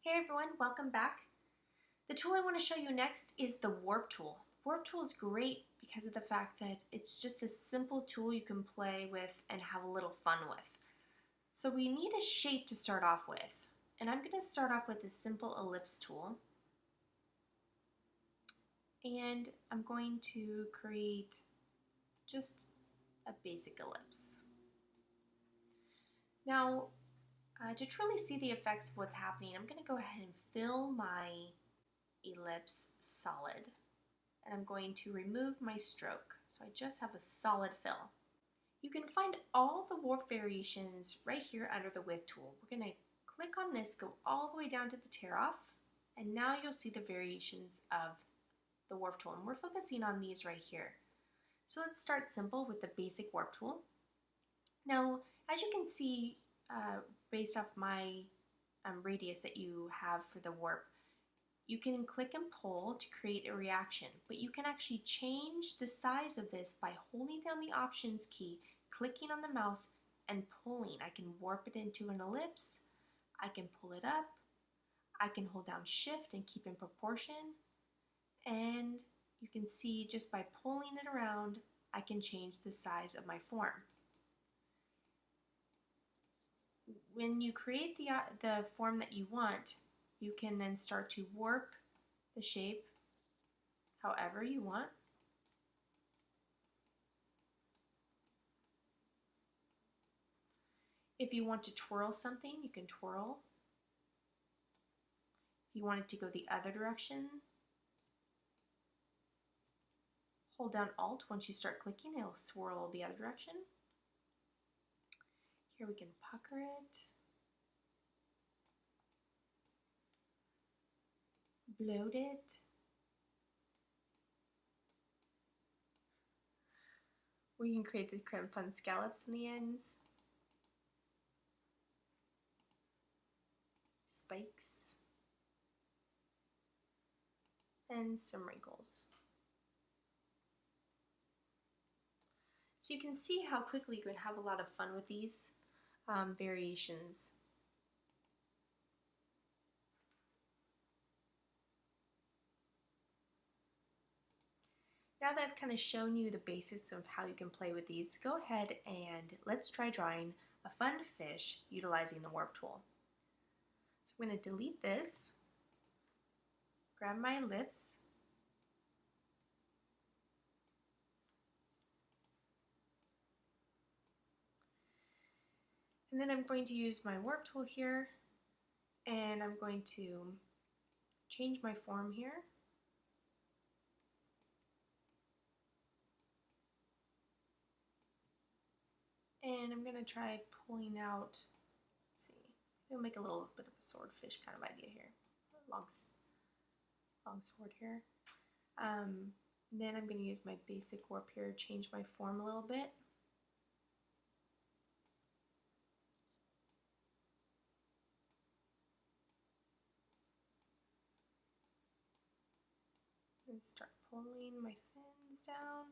Hey everyone, welcome back. The tool I want to show you next is the Warp tool. Warp tool is great because of the fact that it's just a simple tool you can play with and have a little fun with. So we need a shape to start off with, and I'm going to start off with a simple ellipse tool. And I'm going to create just a basic ellipse. Now, to truly see the effects of what's happening, I'm going to go ahead and fill my ellipse solid, and I'm going to remove my stroke so I just have a solid fill. You can find all the warp variations right here under the width tool. We're going to click on this, go all the way down to the tear off, and now you'll see the variations of the warp tool, and we're focusing on these right here. So let's start simple with the basic warp tool. Now, as you can see, based off my radius that you have for the warp, you can click and pull to create a reaction, but you can actually change the size of this by holding down the Options key, clicking on the mouse, and pulling. I can warp it into an ellipse, I can pull it up, I can hold down Shift and keep in proportion, and you can see just by pulling it around, I can change the size of my form. When you create the form that you want, you can then start to warp the shape however you want. If you want to twirl something, you can twirl. If you want it to go the other direction, hold down Alt. Once you start clicking, it'll swirl the other direction. Here we can pucker it, bloat it. We can create the fun scallops in the ends, spikes, and some wrinkles. So you can see how quickly you can have a lot of fun with these variations. Now that I've kind of shown you the basics of how you can play with these, go ahead and let's try drawing a fun fish utilizing the Warp tool. So I'm going to delete this, grab my ellipse, and then I'm going to use my Warp tool here, and I'm going to change my form here. And I'm going to try pulling out, let's see, it'll make a little bit of a swordfish kind of idea here. Long sword here. Then I'm going to use my basic warp here, change my form a little bit. And start pulling my fins down.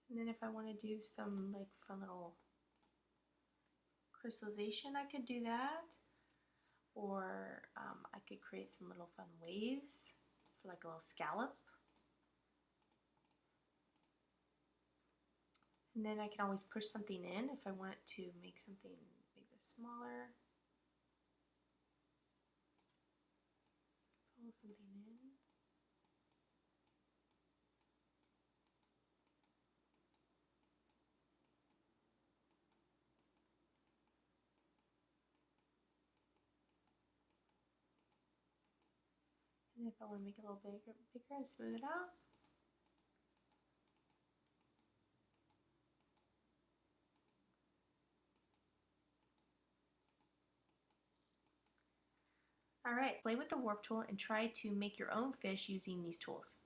And then if I want to do some like fun little crystallization, I could do that. Or I could create some little fun waves for like a little scallop. And then I can always push something in if I want to make something make this smaller. Pull something in. And if I want to make it a little bigger and smooth it out. Alright, play with the Warp tool and try to make your own fish using these tools.